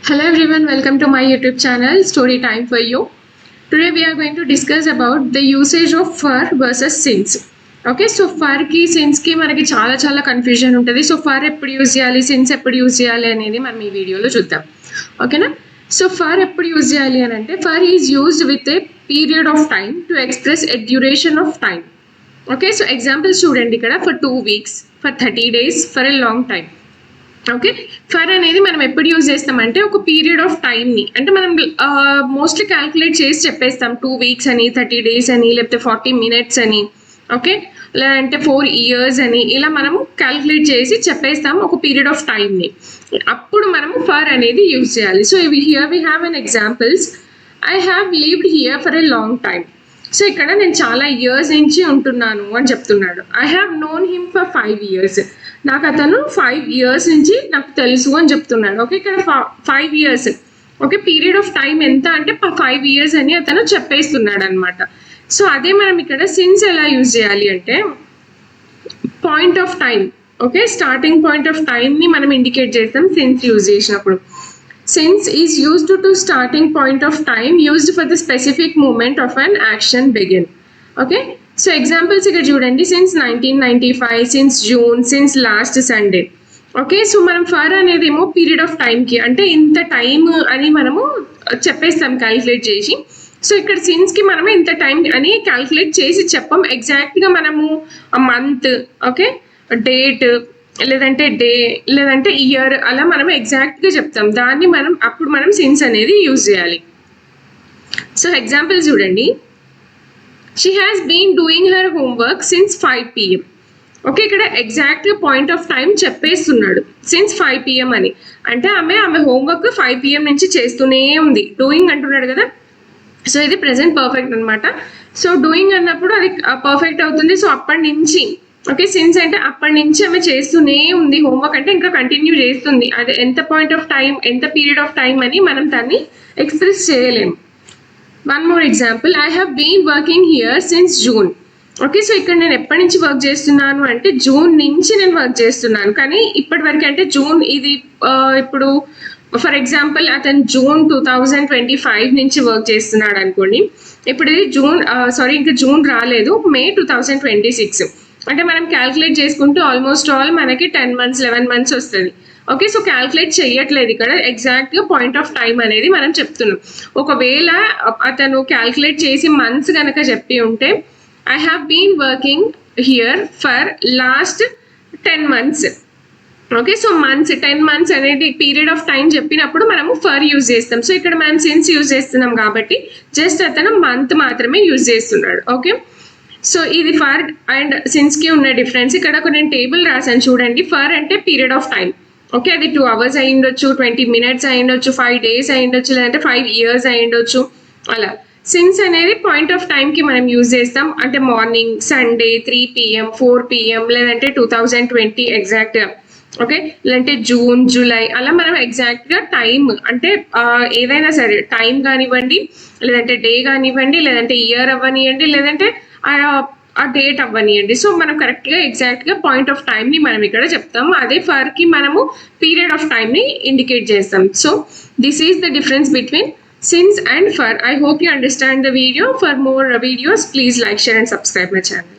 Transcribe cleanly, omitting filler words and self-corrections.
Hello everyone, welcome to my YouTube channel Story Time for You. Today we are going to discuss about the usage of fur versus sins. Okay, so fur ki sins ki మనకి చాలా confusion ఉంటుంది. So for ఎప్పుడు use చేయాలి, since ఎప్పుడు use చేయాలి అనేది మనం ఈ వీడియోలో చూద్దాం. ఓకేనా? సో ఫర్ ఎప్పుడు యూజ్ చేయాలి అని అంటే for is used with a period of time to express a duration of time. Okay, so examples చూడండి ఇక్కడ for 2 weeks, for 30 days, for a long time. Okay, for అనేది మనం ఎప్పుడు యూజ్ చేస్తామంటే ఒక పీరియడ్ ఆఫ్ టైమ్ని, అంటే మనం మోస్ట్లీ క్యాల్కులేట్ చేసి చెప్పేస్తాం 2 weeks అని, 30 days అని, లేకపోతే 40 minutes అని, ఓకే, లేదంటే 4 years అని, ఇలా మనము క్యాల్కులేట్ చేసి చెప్పేస్తాం ఒక పీరియడ్ ఆఫ్ టైమ్ని. అప్పుడు మనము ఫర్ అనేది యూజ్ చేయాలి. So here we have an examples. I have lived here for a long time. So ఇక్కడ నేను చాలా ఇయర్స్ నుంచి ఉంటున్నాను అని చెప్తున్నాడు. I have known him for 5 years. నాకు అతను 5 years నుంచి నాకు తెలుసు అని చెప్తున్నాడు. ఓకే, ఇక్కడ 5 years, okay, period of time ఎంత అంటే 5 years అని అతను చెప్పేస్తున్నాడు అనమాట. సో అదే మనం ఇక్కడ సిన్స్ ఎలా యూజ్ చేయాలి అంటే point of time, okay, starting point of టైంని మనం ఇండికేట్ చేస్తాం సిన్స్ యూజ్ చేసినప్పుడు. Since is used to starting point of time used for the specific moment of an action begin. Okay, so examples ఇక్కడ చూడండి, since 1995, since June, since last Sunday. Okay, so మనం for అనేది ఏమో period of టైంకి, అంటే ఇంత time అని మనము చెప్పేస్తాం క్యాల్కులేట్ చేసి. సో ఇక్కడ సిన్స్కి మనము ఇంత టైం అని క్యాల్కులేట్ చేసి చెప్పం, ఎగ్జాక్ట్గా మనము మంత్, ఓకే, డేట్, లేదంటే డే, లేదంటే ఇయర్, అలా మనం ఎగ్జాక్ట్గా చెప్తాం. దాన్ని అప్పుడు మనం సిన్స్ అనేది యూజ్ చేయాలి. సో ఎగ్జాంపుల్ చూడండి, she has been doing her homework since 5 PM. Okay, ఇక్కడ ఎగ్జాక్ట్గా పాయింట్ ఆఫ్ టైం చెప్పేస్తున్నాడు సిన్స్ 5 PM అని, అంటే ఆమె హోంవర్క్ 5 PM నుంచి చేస్తూనే ఉంది. డూయింగ్ అంటున్నాడు కదా, సో ఇది ప్రెసెంట్ పర్ఫెక్ట్ అనమాట. సో డూయింగ్ అన్నప్పుడు అది పర్ఫెక్ట్ అవుతుంది. సో అప్పటి నుంచి, ఓకే, సిన్స్ అంటే అప్పటి నుంచి ఆమె చేస్తూనే ఉంది హోంవర్క్, అంటే ఇంకా కంటిన్యూ చేస్తుంది. అది ఎంత పాయింట్ ఆఫ్ టైం, ఎంత పీరియడ్ ఆఫ్ టైం అని మనం దాన్ని ఎక్స్ప్రెస్ చేయలేము. One more example, I have been working here since June. Okay, so ఇక్కడ నేను ఎప్పటి నుంచి వర్క్ చేస్తున్నాను అంటే జూన్ నుంచి నేను వర్క్ చేస్తున్నాను. కానీ ఇప్పటి వరకు అంటే జూన్, ఇది ఇప్పుడు ఫర్ ఎగ్జాంపుల్ అతను జూన్ 2025 నుంచి వర్క్ చేస్తున్నాడు అనుకోండి. ఇప్పుడు ఇది ఇంకా జూన్ రాలేదు, మే 2026. అంటే మనం క్యాల్కులేట్ చేసుకుంటూ ఆల్మోస్ట్ ఆల్ మనకి 10 months 11 months వస్తుంది. ఓకే, సో క్యాల్కులేట్ చేయట్లేదు ఇక్కడ, ఎగ్జాక్ట్గా పాయింట్ ఆఫ్ టైం అనేది మనం చెప్తున్నాం. ఒకవేళ అతను క్యాల్కులేట్ చేసి మంత్స్ కనుక చెప్పి ఉంటే I have been working here for last 10 months. Okay, so months 10 months అనేది పీరియడ్ ఆఫ్ టైం చెప్పినప్పుడు మనము ఫర్ యూజ్ చేస్తాం. సో ఇక్కడ మనం సిన్స్ యూజ్ చేస్తున్నాం కాబట్టి జస్ట్ అతను మంత్ మాత్రమే యూజ్ చేస్తున్నాడు. ఓకే, సో ఇది ఫర్ అండ్ సిన్స్కి ఉన్న డిఫరెన్స్. ఇక్కడ నేను టేబుల్ రాసాను చూడండి. ఫర్ అంటే పీరియడ్ ఆఫ్ టైం, ఓకే, అది 2 hours అయ్యిండొచ్చు, 20 minutes అయ్యిండొచ్చు, 5 days అయ్యిండొచ్చు, లేదంటే 5 years అయ్యిండొచ్చు, అలా. సిన్స్ అనేది పాయింట్ ఆఫ్ టైంకి మనం యూజ్ చేస్తాం, అంటే మార్నింగ్, సండే, 3 PM, 4 PM, లేదంటే 2020 ఎగ్జాక్ట్గా, ఓకే, లేదంటే జూన్, జూలై, అలా మనం ఎగ్జాక్ట్గా టైం, అంటే ఏదైనా సరే టైం కానివ్వండి, లేదంటే డే కానివ్వండి, లేదంటే ఇయర్ అవ్వనివ్వండి, లేదంటే ఆ డేట్ అవ్వనివ్వండి. సో మనం కరెక్ట్గా ఎగ్జాక్ట్గా పాయింట్ ఆఫ్ టైంని మనం ఇక్కడ చెప్తాము. అదే ఫర్కి మనము పీరియడ్ ఆఫ్ టైంని ఇండికేట్ చేస్తాం. So this is the difference between since and for. I hope you understand the video. For more videos, please like, share and subscribe my channel.